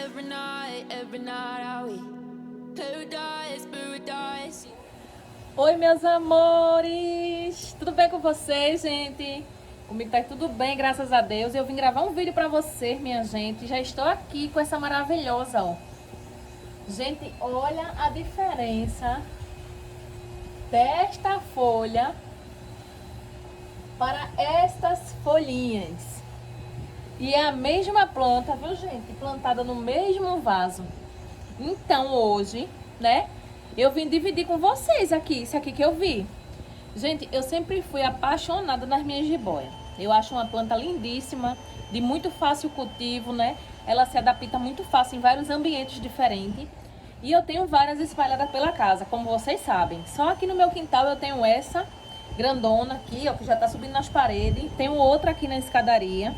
every night are we paradise. Oi, meus amores! Tudo bem com vocês, gente? Comigo tá tudo bem, graças a Deus. Eu vim gravar um vídeo pra vocês, minha gente. Já estou aqui com essa maravilhosa, ó. Gente, olha a diferença desta folha para estas folhinhas. E é a mesma planta, viu, gente? Plantada no mesmo vaso. Então, hoje, né, eu vim dividir com vocês aqui, isso aqui que eu vi. Gente, eu sempre fui apaixonada nas minhas jiboias. Eu acho uma planta lindíssima, de muito fácil cultivo, né? Ela se adapta muito fácil em vários ambientes diferentes. E eu tenho várias espalhadas pela casa, como vocês sabem. Só aqui no meu quintal eu tenho essa grandona aqui, ó, que já tá subindo nas paredes. Tenho outra aqui na escadaria.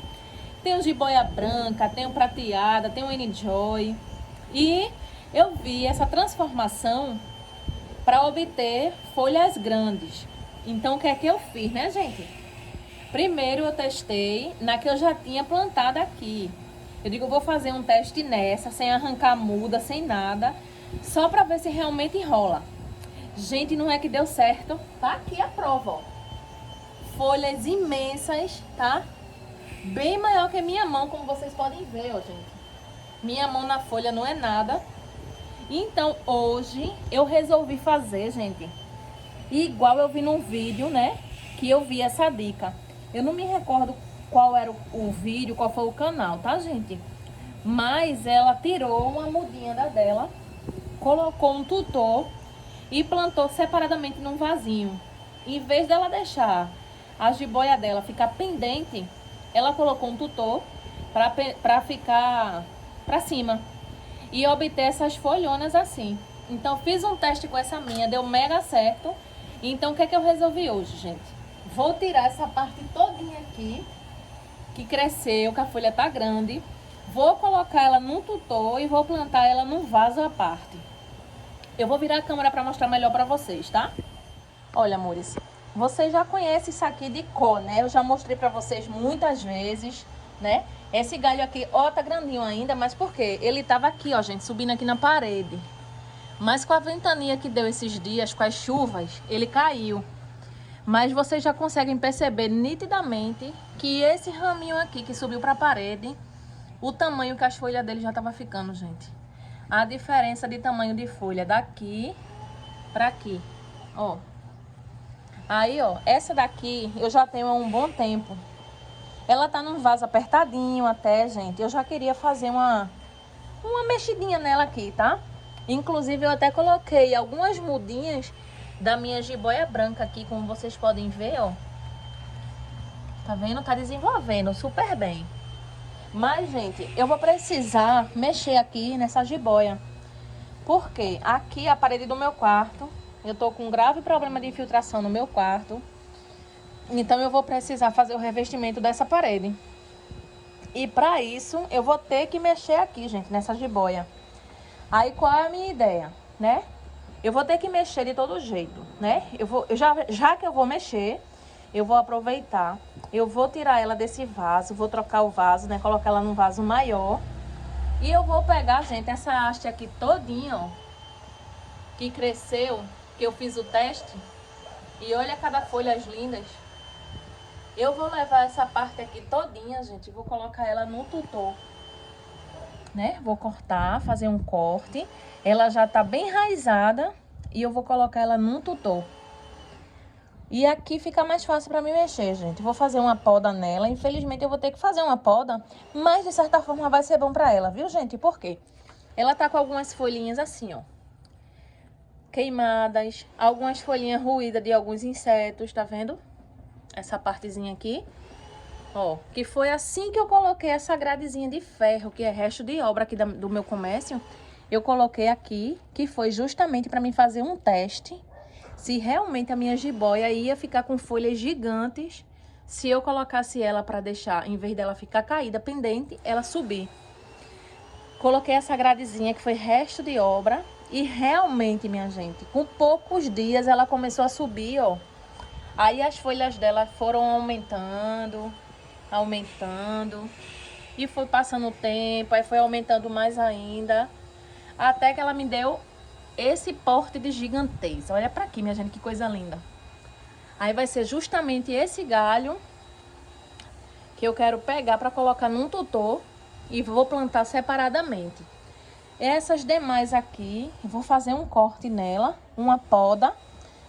Tenho jiboia branca, tenho prateada, tenho Enjoy. E eu vi essa transformação para obter folhas grandes. Então, o que é que eu fiz, né, gente? Primeiro eu testei na que eu já tinha plantado aqui. Eu digo, eu vou fazer um teste nessa, sem arrancar muda, sem nada, só para ver se realmente enrola. Gente, não é que deu certo. Tá aqui a prova, ó. Folhas imensas, tá? Bem maior que a minha mão, como vocês podem ver, ó, gente. Minha mão na folha não é nada. Então, hoje, eu resolvi fazer, gente, igual eu vi num vídeo, né, que eu vi essa dica. Eu não me recordo qual era o vídeo, qual foi o canal, tá, gente? Mas ela tirou uma mudinha da dela, colocou um tutor e plantou separadamente num vasinho. Em vez dela deixar a jiboia dela ficar pendente, ela colocou um tutor para ficar para cima e obter essas folhonas assim. Então fiz um teste com essa minha, deu mega certo. Então o que é que eu resolvi hoje, gente? Vou tirar essa parte todinha aqui que cresceu, que a folha tá grande. Vou colocar ela num tutor e vou plantar ela num vaso à parte. Eu vou virar a câmera para mostrar melhor para vocês, tá? Olha, amores, vocês já conhecem isso aqui de cor, né? Eu já mostrei para vocês muitas vezes, né? Esse galho aqui, ó, tá grandinho ainda, mas por quê? Ele tava aqui, ó, gente, subindo aqui na parede. Mas com a ventania que deu esses dias, com as chuvas, ele caiu. Mas vocês já conseguem perceber nitidamente que esse raminho aqui que subiu para a parede, o tamanho que as folhas dele já tava ficando, gente. A diferença de tamanho de folha daqui para aqui, ó. Aí, ó, essa daqui eu já tenho há um bom tempo. Ela tá num vaso apertadinho até, gente. Eu já queria fazer uma mexidinha nela aqui, tá? Inclusive, eu até coloquei algumas mudinhas da minha jiboia branca aqui, como vocês podem ver, ó. Tá vendo? Tá desenvolvendo super bem. Mas, gente, eu vou precisar mexer aqui nessa jiboia. Porque aqui a parede do meu quarto, eu tô com um grave problema de infiltração no meu quarto. Então, eu vou precisar fazer o revestimento dessa parede. E para isso, eu vou ter que mexer aqui, gente, nessa jiboia. Aí, qual é a minha ideia, né? Eu vou ter que mexer de todo jeito, né? Já que eu vou mexer, eu vou aproveitar. Eu vou tirar ela desse vaso, vou trocar o vaso, né? Colocar ela num vaso maior. E eu vou pegar, gente, essa haste aqui todinha, ó. Que cresceu, que eu fiz o teste. E olha cada folha lindas. Eu vou levar essa parte aqui todinha, gente, vou colocar ela no tutor, né? Vou cortar, fazer um corte. Ela já tá bem enraizada e eu vou colocar ela num tutor. E aqui fica mais fácil para mim mexer, gente. Vou fazer uma poda nela. Infelizmente eu vou ter que fazer uma poda, mas de certa forma vai ser bom para ela, viu, gente? Por quê? Ela tá com algumas folhinhas assim, ó, queimadas, algumas folhinhas ruídas de alguns insetos, tá vendo? Essa partezinha aqui, ó, que foi assim que eu coloquei essa gradezinha de ferro, que é resto de obra aqui do meu comércio. Eu coloquei aqui, que foi justamente para mim fazer um teste, se realmente a minha jiboia ia ficar com folhas gigantes, se eu colocasse ela para deixar, em vez dela ficar caída, pendente, ela subir. Coloquei essa gradezinha que foi resto de obra e realmente, minha gente, com poucos dias ela começou a subir, ó. Aí as folhas dela foram aumentando. E foi passando o tempo, aí foi aumentando mais ainda, até que ela me deu esse porte de gigantesca. Olha pra aqui, minha gente, que coisa linda. Aí vai ser justamente esse galho que eu quero pegar para colocar num tutor e vou plantar separadamente. Essas demais aqui, eu vou fazer um corte nela, uma poda,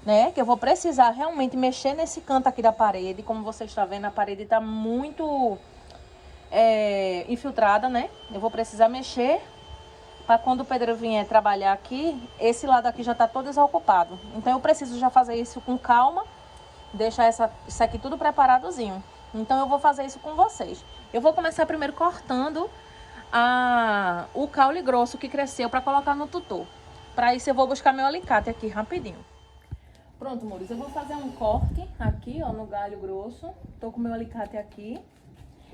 né? Que eu vou precisar realmente mexer nesse canto aqui da parede. Como você está vendo, a parede está muito infiltrada, né? Eu vou precisar mexer para quando o pedreiro vier trabalhar aqui, esse lado aqui já está todo desocupado. Então eu preciso já fazer isso com calma, deixar isso aqui tudo preparadozinho. Então eu vou fazer isso com vocês. Eu vou começar primeiro cortando o caule grosso que cresceu para colocar no tutor. Para isso eu vou buscar meu alicate aqui rapidinho. Pronto, amores, eu vou fazer um corte aqui, ó, no galho grosso. Tô com meu alicate aqui.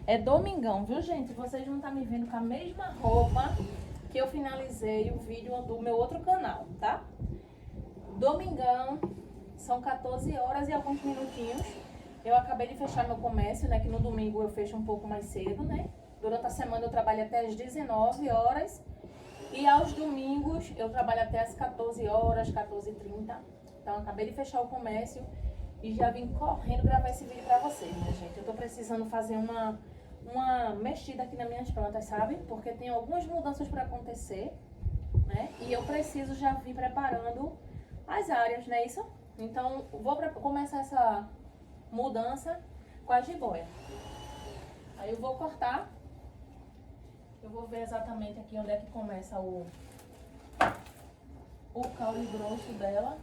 É domingão, viu, gente? Vocês não estão me vendo com a mesma roupa que eu finalizei o vídeo do meu outro canal, tá? Domingão, são 14 horas e alguns minutinhos. Eu acabei de fechar meu comércio, né? Que no domingo eu fecho um pouco mais cedo, né? Durante a semana eu trabalho até as 19 horas. E aos domingos eu trabalho até as 14 horas, 14h30. Então, eu acabei de fechar o comércio e já vim correndo gravar esse vídeo pra vocês, minha gente. Eu tô precisando fazer uma mexida aqui nas minhas plantas, sabe? Porque tem algumas mudanças pra acontecer, né? E eu preciso já vir preparando as áreas, não é isso? Então, vou começar essa mudança com a jiboia. Aí eu vou cortar. Eu vou ver exatamente aqui onde é que começa o caule grosso dela.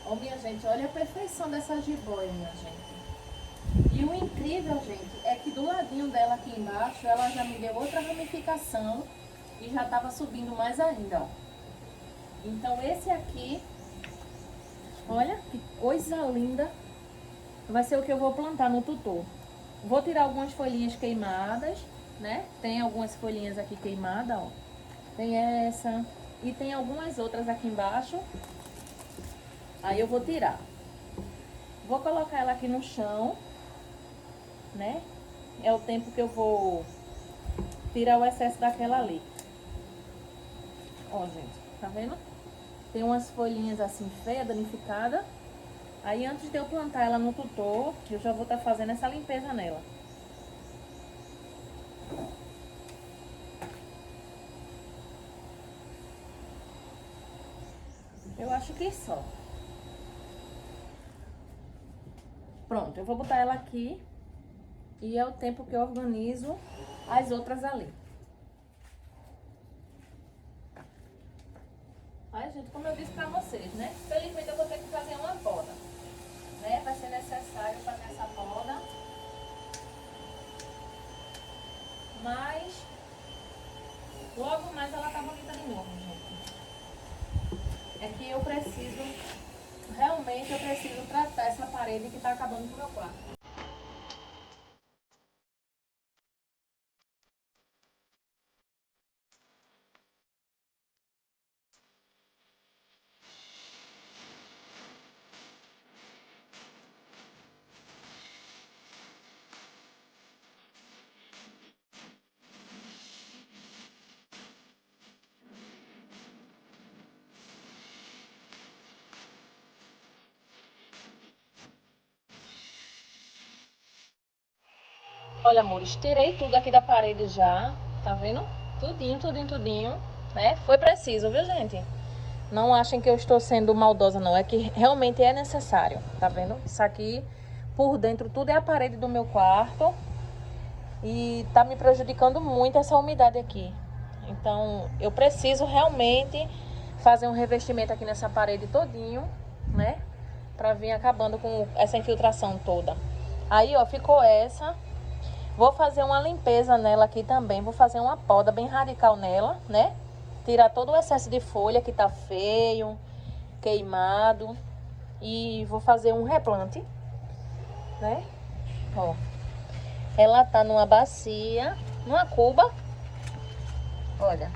Ó, minha gente, olha a perfeição dessa jiboia, minha gente. E o incrível, gente, é que do ladinho dela aqui embaixo, ela já me deu outra ramificação e já tava subindo mais ainda, ó. Então esse aqui, olha que coisa linda, vai ser o que eu vou plantar no tutor. Vou tirar algumas folhinhas queimadas, né? Tem algumas folhinhas aqui queimadas, ó. Tem essa e tem algumas outras aqui embaixo. Aí eu vou tirar. Vou colocar ela aqui no chão, né? É o tempo que eu vou tirar o excesso daquela ali. Ó, gente, tá vendo? Tem umas folhinhas assim feias, danificadas. Aí antes de eu plantar ela no tutor, eu já vou estar fazendo essa limpeza nela. Eu acho que só. Pronto, eu vou botar ela aqui e é o tempo que eu organizo as outras ali. Ai, gente, como eu disse pra vocês, né? Felizmente eu vou ter que fazer uma poda, né? Vai ser necessário fazer essa poda. Mas logo mais ela tá bonita de novo, gente. É que eu preciso, realmente eu preciso tratar essa parede que tá acabando com o meu quarto. Olha, amores, tirei tudo aqui da parede já, tá vendo? Tudinho, tudinho, tudinho, né? Foi preciso, viu, gente? Não achem que eu estou sendo maldosa, não. É que realmente é necessário, tá vendo? Isso aqui, por dentro, tudo é a parede do meu quarto. E tá me prejudicando muito essa umidade aqui. Então, eu preciso realmente fazer um revestimento aqui nessa parede todinho, né? Pra vir acabando com essa infiltração toda. Aí, ó, ficou essa. Vou fazer uma limpeza nela aqui também. Vou fazer uma poda bem radical nela, né? Tirar todo o excesso de folha que tá feio, queimado. E vou fazer um replante, né? Ó. Ela tá numa bacia, numa cuba. Olha.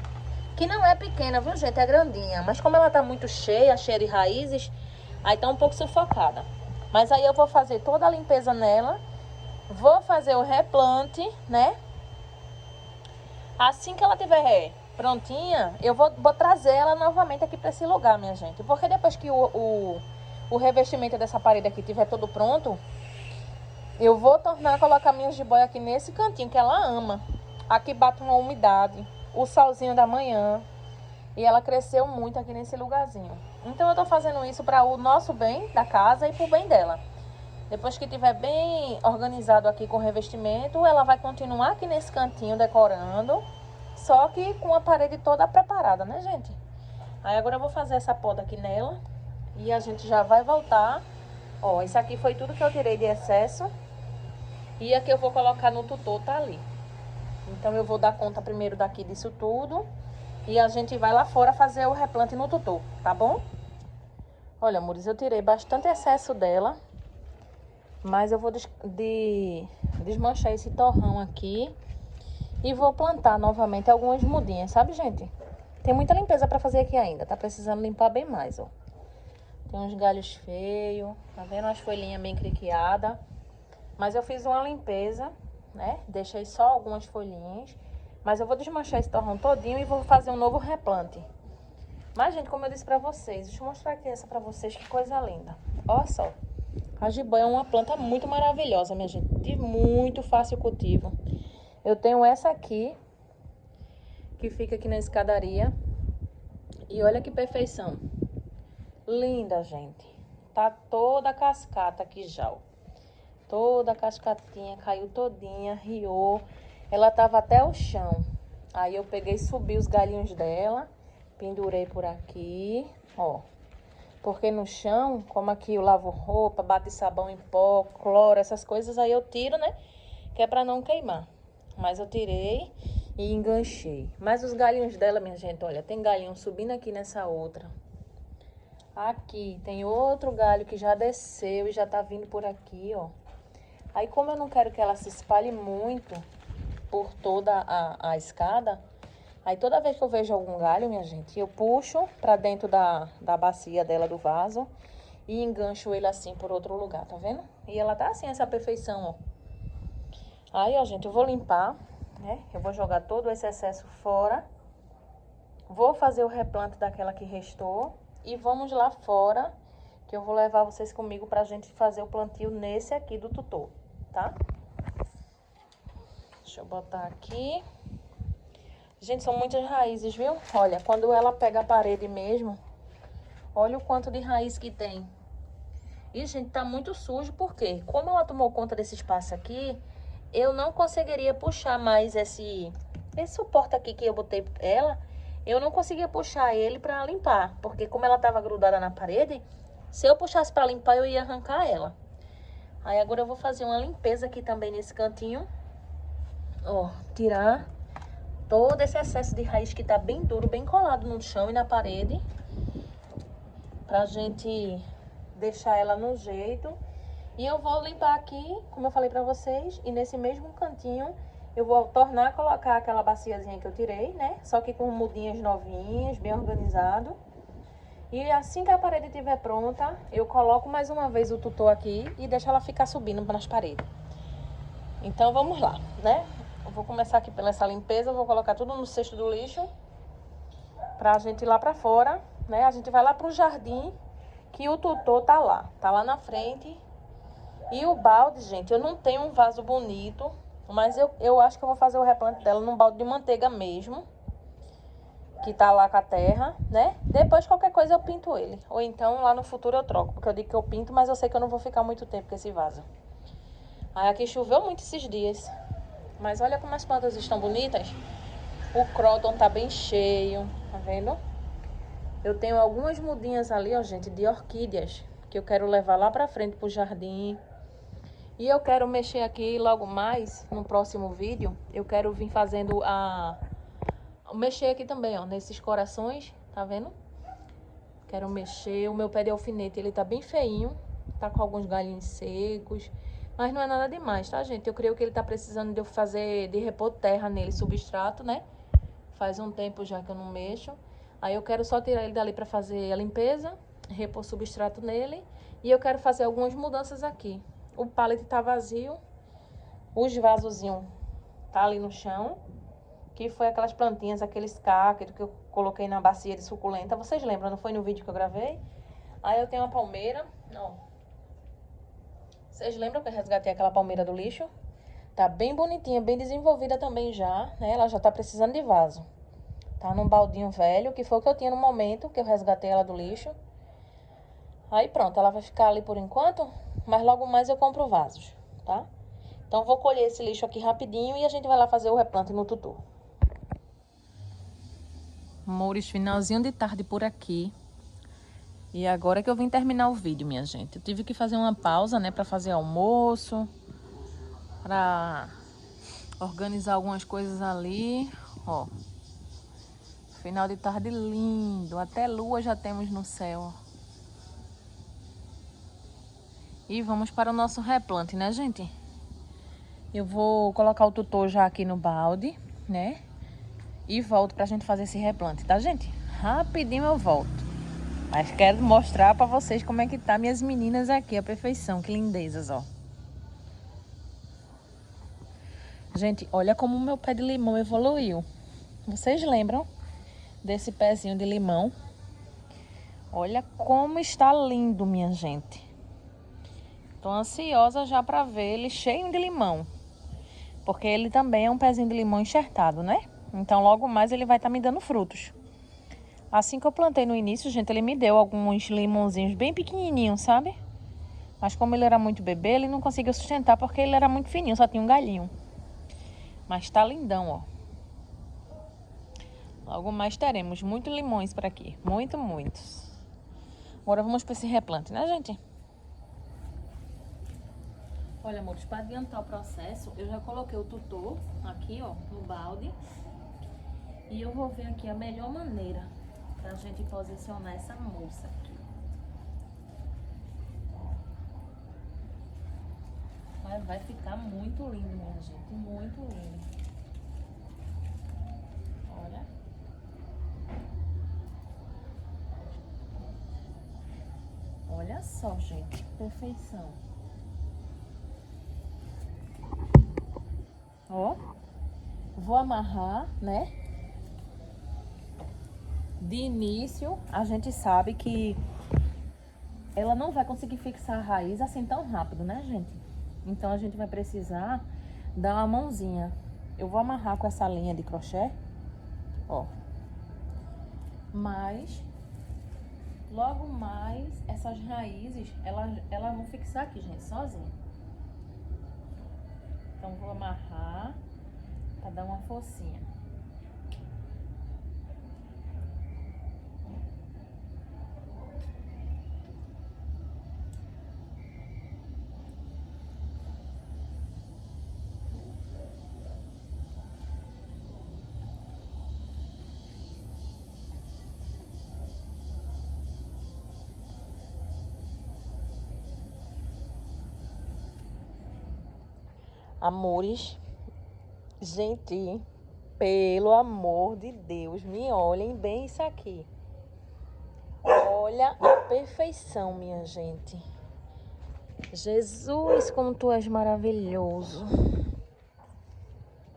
Que não é pequena, viu, gente? É grandinha. Mas como ela tá muito cheia de raízes, aí tá um pouco sufocada. Mas aí eu vou fazer toda a limpeza nela. Vou fazer o replante, né? Assim que ela tiver prontinha, eu vou trazer ela novamente aqui para esse lugar, minha gente. Porque depois que o revestimento dessa parede aqui tiver todo pronto, eu vou tornar a colocar minhas jiboia aqui nesse cantinho que ela ama. Aqui bate uma umidade, o solzinho da manhã. E ela cresceu muito aqui nesse lugarzinho. Então eu tô fazendo isso para o nosso bem da casa e pro bem dela. Depois que tiver bem organizado aqui com o revestimento, ela vai continuar aqui nesse cantinho decorando. Só que com a parede toda preparada, né, gente? Aí agora eu vou fazer essa poda aqui nela. E a gente já vai voltar. Ó, isso aqui foi tudo que eu tirei de excesso. E aqui eu vou colocar no tutor, tá ali. Então eu vou dar conta primeiro daqui disso tudo. E a gente vai lá fora fazer o replante no tutor, tá bom? Olha, amores, eu tirei bastante excesso dela. Mas eu vou desmanchar esse torrão aqui. E vou plantar novamente algumas mudinhas, sabe, gente? Tem muita limpeza pra fazer aqui ainda. Tá precisando limpar bem mais, ó. Tem uns galhos feios. Tá vendo? As folhinhas bem criquiadas. Mas eu fiz uma limpeza, né? Deixei só algumas folhinhas. Mas eu vou desmanchar esse torrão todinho e vou fazer um novo replante. Mas, gente, como eu disse pra vocês, deixa eu mostrar aqui essa pra vocês, que coisa linda. Olha só. A jiboia é uma planta muito maravilhosa, minha gente. De muito fácil cultivo. Eu tenho essa aqui, que fica aqui na escadaria. E olha que perfeição. Linda, gente. Tá toda cascata aqui já, ó. Toda cascatinha, caiu todinha, riou. Ela tava até o chão. Aí eu peguei e subi os galhinhos dela. Pendurei por aqui, ó. Porque no chão, como aqui eu lavo roupa, bate sabão em pó, cloro, essas coisas, aí eu tiro, né? Que é pra não queimar. Mas eu tirei e enganchei. Mas os galhinhos dela, minha gente, olha, tem galinho subindo aqui nessa outra. Aqui tem outro galho que já desceu e já tá vindo por aqui, ó. Aí como eu não quero que ela se espalhe muito por toda a escada, aí toda vez que eu vejo algum galho, minha gente, eu puxo pra dentro da bacia dela, do vaso, e engancho ele assim por outro lugar, tá vendo? E ela tá assim, essa perfeição, ó. Aí, ó, gente, eu vou limpar, né? Eu vou jogar todo esse excesso fora. Vou fazer o replante daquela que restou. E vamos lá fora, que eu vou levar vocês comigo pra gente fazer o plantio nesse aqui do tutor, tá? Deixa eu botar aqui. Gente, são muitas raízes, viu? Olha, quando ela pega a parede mesmo, olha o quanto de raiz que tem. E, gente, tá muito sujo, porque como ela tomou conta desse espaço aqui, eu não conseguiria puxar mais esse suporte aqui que eu botei ela, eu não conseguia puxar ele pra limpar, porque como ela tava grudada na parede, se eu puxasse pra limpar, eu ia arrancar ela. Aí agora eu vou fazer uma limpeza aqui também nesse cantinho, ó, tirar todo esse excesso de raiz que tá bem duro, bem colado no chão e na parede, pra gente deixar ela no jeito. E eu vou limpar aqui, como eu falei pra vocês, e nesse mesmo cantinho eu vou tornar a colocar aquela baciazinha que eu tirei, né? Só que com mudinhas novinhas, bem organizado. E assim que a parede estiver pronta, eu coloco mais uma vez o tutor aqui e deixo ela ficar subindo nas paredes. Então vamos lá, né? Eu vou começar aqui pela essa limpeza, eu vou colocar tudo no cesto do lixo pra gente ir lá pra fora, né? A gente vai lá pro jardim, que o tutor tá lá na frente. E o balde, gente, eu não tenho um vaso bonito, mas eu acho que eu vou fazer o replante dela num balde de manteiga mesmo, que tá lá com a terra, né? Depois qualquer coisa eu pinto ele, ou então lá no futuro eu troco, porque eu digo que eu pinto, mas eu sei que eu não vou ficar muito tempo com esse vaso. Aí aqui choveu muito esses dias, mas olha como as plantas estão bonitas. O cróton tá bem cheio, tá vendo? Eu tenho algumas mudinhas ali, ó, gente, de orquídeas, que eu quero levar lá pra frente pro jardim. E eu quero mexer aqui logo mais, no próximo vídeo, eu quero vir fazendo mexer aqui também, ó, nesses corações, tá vendo? Quero mexer, o meu pé de alfinete, ele tá bem feinho, tá com alguns galhinhos secos, Mas não é nada demais, tá, gente? Eu creio que ele tá precisando de eu fazer, de repor terra nele, substrato, né? Faz um tempo já que eu não mexo. Aí eu quero só tirar ele dali pra fazer a limpeza, repor substrato nele. E eu quero fazer algumas mudanças aqui. O pallet tá vazio. Os vasozinhos tá ali no chão. Que foi aquelas plantinhas, aqueles cactos que eu coloquei na bacia de suculenta. Vocês lembram, não foi no vídeo que eu gravei? Aí eu tenho uma palmeira, ó. Vocês lembram que eu resgatei aquela palmeira do lixo? Tá bem bonitinha, bem desenvolvida também já, né? Ela já tá precisando de vaso. Tá num baldinho velho, que foi o que eu tinha no momento que eu resgatei ela do lixo. Aí pronto, ela vai ficar ali por enquanto, mas logo mais eu compro vasos, tá? Então vou colher esse lixo aqui rapidinho e a gente vai lá fazer o replante no tutu. Amores, finalzinho de tarde por aqui. E agora que eu vim terminar o vídeo, minha gente. Eu tive que fazer uma pausa, né, pra fazer almoço, pra organizar algumas coisas ali, ó. Final de tarde lindo, até lua já temos no céu. E vamos para o nosso replante, né, gente? Eu vou colocar o tutor já aqui no balde, né? E volto pra gente fazer esse replante, tá, gente? Rapidinho eu volto. Mas quero mostrar pra vocês como é que tá minhas meninas aqui, a perfeição, que lindezas, ó. Gente, olha como o meu pé de limão evoluiu. Vocês lembram desse pezinho de limão? Olha como está lindo, minha gente. Tô ansiosa já pra ver ele cheio de limão. Porque ele também é um pezinho de limão enxertado, né? Então logo mais ele vai estar me dando frutos. Assim que eu plantei no início, gente, ele me deu alguns limãozinhos bem pequenininhos, sabe? Mas como ele era muito bebê, ele não conseguiu sustentar porque ele era muito fininho, só tinha um galhinho. Mas tá lindão, ó. Logo mais teremos muitos limões por aqui. Muitos. Agora vamos para esse replante, né, gente? Olha, amores, para adiantar o processo, eu já coloquei o tutor aqui, ó, no balde. E eu vou ver aqui a melhor maneira pra gente posicionar essa moça aqui. Mas vai ficar muito lindo, minha gente, muito lindo. Olha. Olha só, gente, que perfeição. Ó, vou amarrar, né? De início, a gente sabe que ela não vai conseguir fixar a raiz assim tão rápido, né, gente? Então, a gente vai precisar dar uma mãozinha. Eu vou amarrar com essa linha de crochê, ó. Mas, logo mais, essas raízes, elas vão fixar aqui, gente, sozinha. Então, vou amarrar pra dar uma forcinha. Amores, gente, pelo amor de Deus, me olhem bem isso aqui. Olha a perfeição, minha gente. Jesus, como tu és maravilhoso.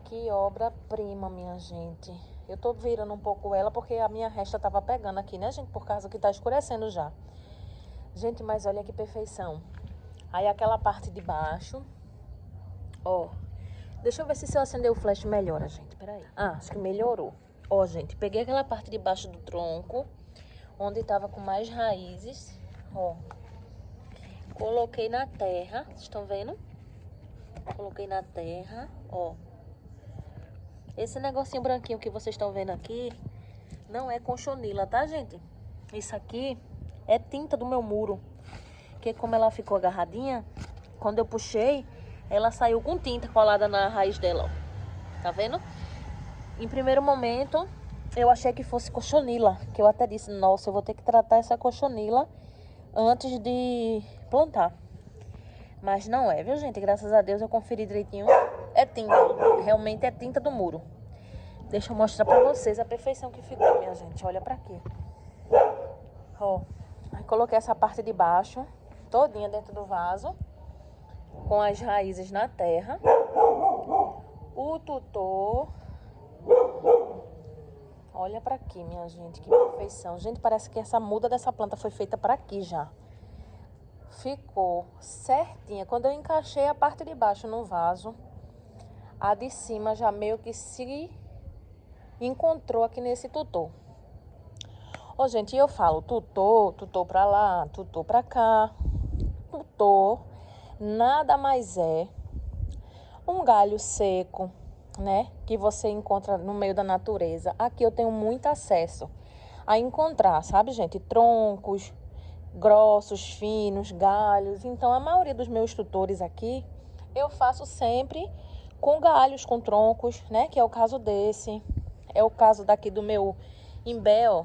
Que obra-prima, minha gente. Eu tô virando um pouco ela porque a minha resta tava pegando aqui, né, gente? Por causa que tá escurecendo já. Gente, mas olha que perfeição. Aí aquela parte de baixo, ó. Deixa eu ver se eu acender o flash melhora, gente. Peraí. Ah, acho que melhorou. Ó, gente, peguei aquela parte de baixo do tronco, onde tava com mais raízes, ó. Coloquei na terra, vocês estão vendo? Coloquei na terra, ó. Esse negocinho branquinho que vocês estão vendo aqui não é conchonila, tá, gente? Isso aqui é tinta do meu muro. Porque como ela ficou agarradinha, quando eu puxei, ela saiu com tinta colada na raiz dela, ó. Tá vendo? Em primeiro momento, eu achei que fosse cochonila, que eu até disse, nossa, eu vou ter que tratar essa cochonila antes de plantar. Mas não é, viu, gente? Graças a Deus eu conferi direitinho. É tinta. Realmente é tinta do muro. Deixa eu mostrar pra vocês a perfeição que ficou, minha gente. Olha pra aqui. Ó. Aí coloquei essa parte de baixo todinha dentro do vaso, com as raízes na terra. O tutor. Olha pra aqui, minha gente, que perfeição. Gente, parece que essa muda dessa planta foi feita pra aqui já. Ficou certinha. Quando eu encaixei a parte de baixo no vaso, a de cima já meio que se encontrou aqui nesse tutor. Ó, gente, eu falo tutor pra lá, tutor pra cá. Tutor nada mais é um galho seco, né? Que você encontra no meio da natureza. Aqui eu tenho muito acesso a encontrar, sabe, gente? Troncos grossos, finos, galhos. Então, a maioria dos meus tutores aqui, eu faço sempre com galhos, com troncos, né? Que é o caso desse. É o caso daqui do meu imbé, ó.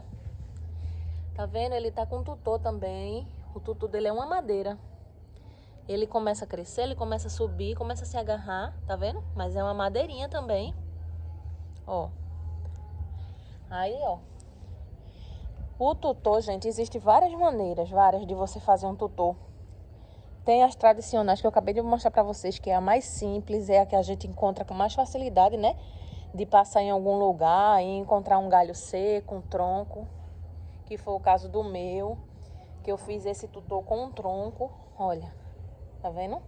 Tá vendo? Ele tá com tutor também. O tutor dele é uma madeira. Ele começa a crescer, ele começa a subir, começa a se agarrar, tá vendo? Mas é uma madeirinha também. Ó. Aí, ó. O tutor, gente, existe várias maneiras, de você fazer um tutor. Tem as tradicionais que eu acabei de mostrar pra vocês, que é a mais simples, é a que a gente encontra com mais facilidade, né? De passar em algum lugar e encontrar um galho seco, um tronco, que foi o caso do meu, que eu fiz esse tutor com um tronco, olha, tá vendo?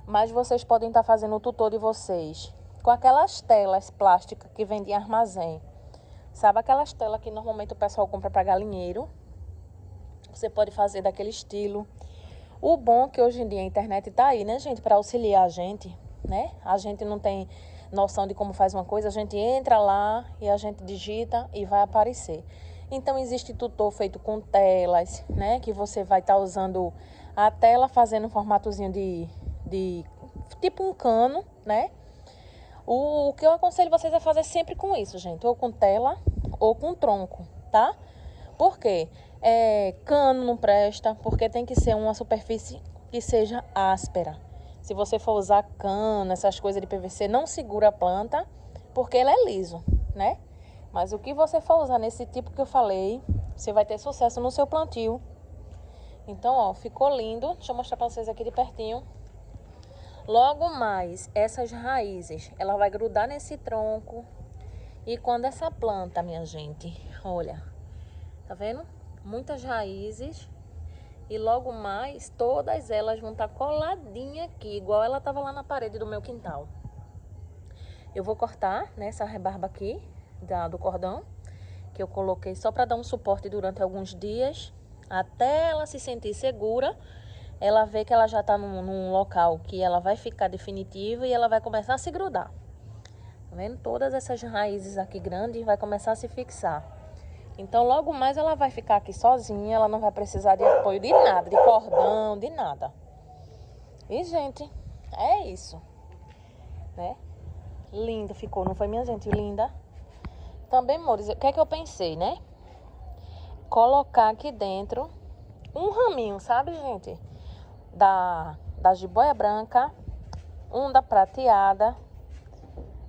Mas vocês podem estar fazendo o tutor de vocês com aquelas telas plásticas que vendem em armazém. Sabe aquelas telas que normalmente o pessoal compra para galinheiro? Você pode fazer daquele estilo. O bom é que hoje em dia a internet tá aí, né, gente? Para auxiliar a gente, né? A gente não tem noção de como faz uma coisa. A gente entra lá e a gente digita e vai aparecer. Então, existe tutor feito com telas, né? Que você vai estar usando a tela fazendo um formatozinho de tipo um cano, né? O que eu aconselho vocês a fazer sempre com isso, gente. Ou com tela ou com tronco, tá? Por quê? Cano não presta, porque tem que ser uma superfície que seja áspera. Se você for usar cano, essas coisas de PVC, não segura a planta, porque ele é liso, né? Mas o que você for usar nesse tipo que eu falei, você vai ter sucesso no seu plantio. Então, ó, ficou lindo. Deixa eu mostrar pra vocês aqui de pertinho. Logo mais, essas raízes, ela vai grudar nesse tronco. E quando essa planta, minha gente, olha, tá vendo? Muitas raízes. E logo mais, todas elas vão estar coladinhas aqui, igual ela tava lá na parede do meu quintal. Eu vou cortar, né, essa rebarba aqui do cordão, que eu coloquei só para dar um suporte durante alguns dias, até ela se sentir segura. Ela vê que ela já tá num local que ela vai ficar definitiva e ela vai começar a se grudar. Tá vendo? Todas essas raízes aqui grandes vai começar a se fixar. Então, logo mais ela vai ficar aqui sozinha, ela não vai precisar de apoio de nada, de cordão, de nada. E, gente, é isso, né? Linda ficou, não foi, minha gente? Linda. Também, amores, o que é que eu pensei, né? Colocar aqui dentro um raminho, sabe, gente? Da jiboia branca, um da prateada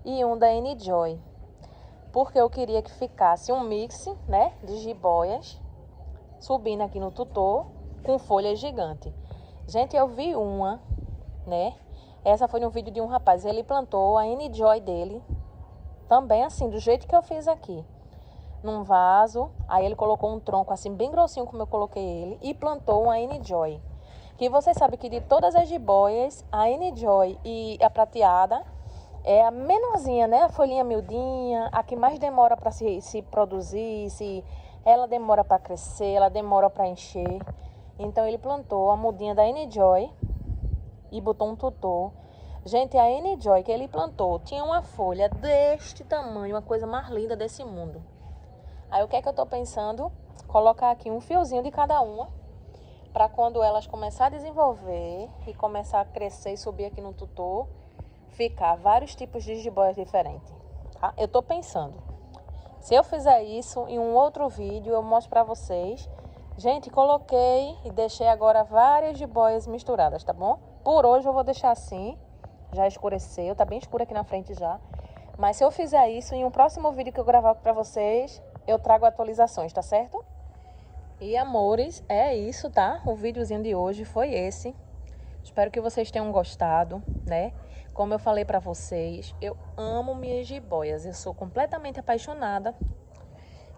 e um da N-Joy. Porque eu queria que ficasse um mix, né, de jiboias subindo aqui no tutor com folhas gigantes. Gente, eu vi uma, né? Essa foi no vídeo de um rapaz. Ele plantou a N-Joy dele também assim, do jeito que eu fiz aqui. Num vaso. Aí ele colocou um tronco assim, bem grossinho como eu coloquei ele. E plantou uma N-Joy. Que você sabe que de todas as jiboias, a N-Joy e a prateada é a menorzinha, né? A folhinha miudinha, a que mais demora para se produzir, ela demora para crescer, ela demora para encher. Então ele plantou a mudinha da N-Joy e botou um tutor. Gente, a N-Joy que ele plantou tinha uma folha deste tamanho, uma coisa mais linda desse mundo. Aí o que é que eu tô pensando? Colocar aqui um fiozinho de cada uma, para quando elas começarem a desenvolver e começar a crescer e subir aqui no tutor, ficar vários tipos de jiboias diferentes, tá? Eu tô pensando. Se eu fizer isso em um outro vídeo, eu mostro para vocês Gente, coloquei e deixei agora várias jiboias misturadas, tá bom? Por hoje eu vou deixar assim. Já escureceu, tá bem escuro aqui na frente já. Mas se eu fizer isso, em um próximo vídeo que eu gravar pra vocês, eu trago atualizações, tá certo? E amores, é isso, tá? O videozinho de hoje foi esse. Espero que vocês tenham gostado, né? Como eu falei pra vocês, eu amo minhas jiboias. Eu sou completamente apaixonada.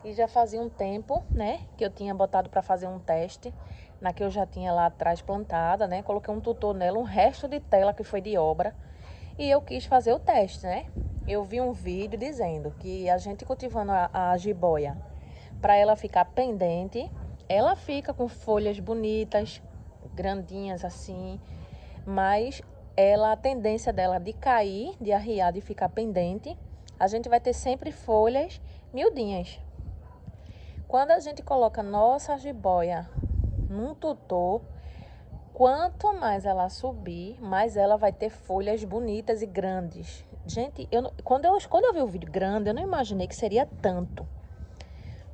E já fazia um tempo, né, que eu tinha botado pra fazer um teste. Na que eu já tinha lá atrás plantada, né? Coloquei um tutor nela, um resto de tela que foi de obra. E eu quis fazer o teste, né? Eu vi um vídeo dizendo que a gente cultivando a jiboia, para ela ficar pendente, ela fica com folhas bonitas, grandinhas assim, mas a tendência dela de cair, de arriar, de ficar pendente, a gente vai ter sempre folhas miudinhas. Quando a gente coloca nossa jiboia num tutor, quanto mais ela subir, mais ela vai ter folhas bonitas e grandes. Gente, quando eu vi o vídeo grande, eu não imaginei que seria tanto.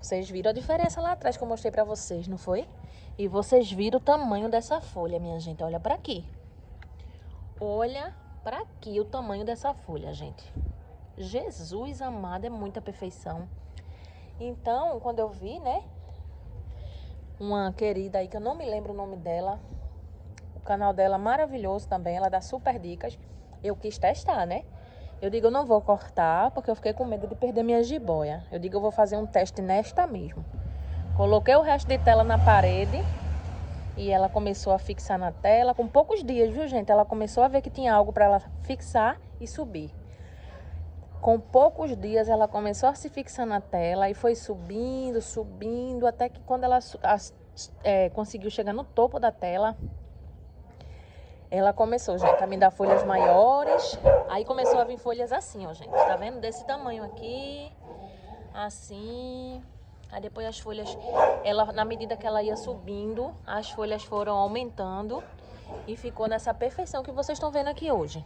Vocês viram a diferença lá atrás que eu mostrei pra vocês, não foi? E vocês viram o tamanho dessa folha, minha gente. Olha pra aqui. Olha pra aqui o tamanho dessa folha, gente. Jesus amado, é muita perfeição. Então, quando eu vi, né? Uma querida aí, que eu não me lembro o nome dela. O canal dela maravilhoso também, ela dá super dicas. Eu quis testar, né? Eu digo, eu não vou cortar, porque eu fiquei com medo de perder minha jiboia. Eu digo, eu vou fazer um teste nesta mesmo. Coloquei o resto de tela na parede e ela começou a fixar na tela. Com poucos dias, viu, gente? Ela começou a ver que tinha algo para ela fixar e subir. Com poucos dias, ela começou a se fixar na tela e foi subindo, subindo, até que quando ela conseguiu chegar no topo da tela, ela começou, gente, a me dar folhas maiores. Aí começou a vir folhas assim, ó, gente. Tá vendo? Desse tamanho aqui. Assim. Aí depois as folhas, na medida que ela ia subindo, as folhas foram aumentando. E ficou nessa perfeição que vocês estão vendo aqui hoje.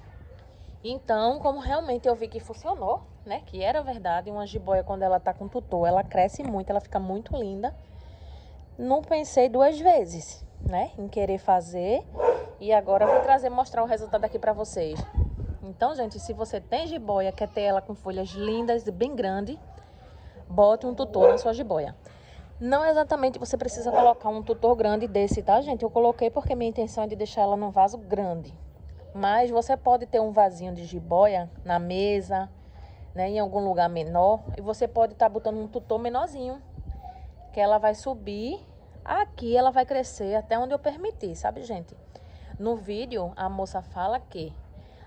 Então, como realmente eu vi que funcionou, né? Que era verdade, uma jiboia quando ela tá com tutor, ela cresce muito, ela fica muito linda. Não pensei duas vezes, né? Em querer fazer. E agora eu vou mostrar o resultado aqui pra vocês. Então, gente, se você tem jiboia, quer ter ela com folhas lindas e bem grande, bote um tutor na sua jiboia. Não exatamente você precisa colocar um tutor grande desse, tá, gente? Eu coloquei porque minha intenção é de deixar ela num vaso grande. Mas você pode ter um vasinho de jiboia na mesa, né, em algum lugar menor. E você pode estar botando um tutor menorzinho, que ela vai subir. Aqui ela vai crescer até onde eu permitir, sabe, gente? No vídeo, a moça fala que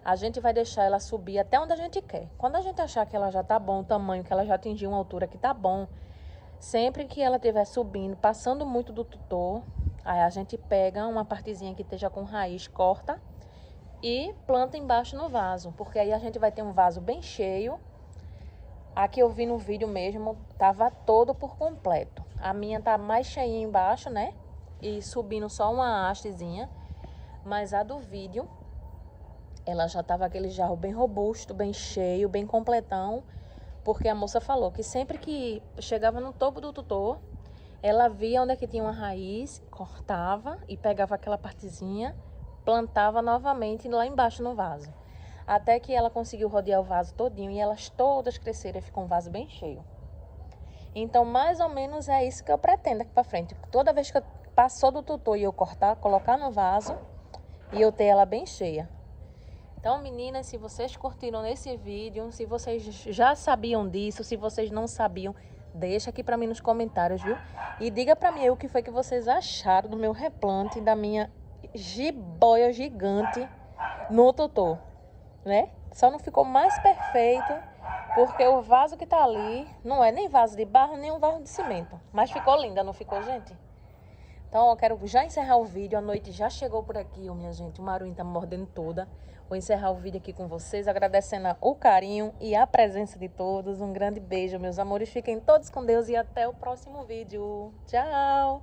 a gente vai deixar ela subir até onde a gente quer. Quando a gente achar que ela já tá bom, o tamanho, que ela já atingiu uma altura que tá bom, sempre que ela estiver subindo, passando muito do tutor, aí a gente pega uma partezinha que esteja com raiz, corta e planta embaixo no vaso. Porque aí a gente vai ter um vaso bem cheio. Aqui eu vi no vídeo mesmo, tava todo por completo. A minha tá mais cheinha embaixo, né? E subindo só uma hastezinha. Mas a do vídeo, ela já tava aquele jarro bem robusto, bem cheio, bem completão. Porque a moça falou que sempre que chegava no topo do tutor, ela via onde é que tinha uma raiz, cortava e pegava aquela partezinha, plantava novamente lá embaixo no vaso. Até que ela conseguiu rodear o vaso todinho e elas todas cresceram e ficou um vaso bem cheio. Então, mais ou menos é isso que eu pretendo aqui pra frente. Toda vez que passou do tutor e eu cortar, colocar no vaso e eu ter ela bem cheia. Então, meninas, se vocês curtiram esse vídeo, se vocês já sabiam disso, se vocês não sabiam, deixa aqui pra mim nos comentários, viu? E diga pra mim aí o que foi que vocês acharam do meu replante, da minha jiboia gigante no tutor, né? Só não ficou mais perfeito porque o vaso que tá ali não é nem vaso de barro, nem um vaso de cimento. Mas ficou linda, não ficou, gente? Então, eu quero já encerrar o vídeo. A noite já chegou por aqui, minha gente. O Maruim tá me mordendo toda. Vou encerrar o vídeo aqui com vocês, agradecendo o carinho e a presença de todos. Um grande beijo, meus amores. Fiquem todos com Deus e até o próximo vídeo. Tchau!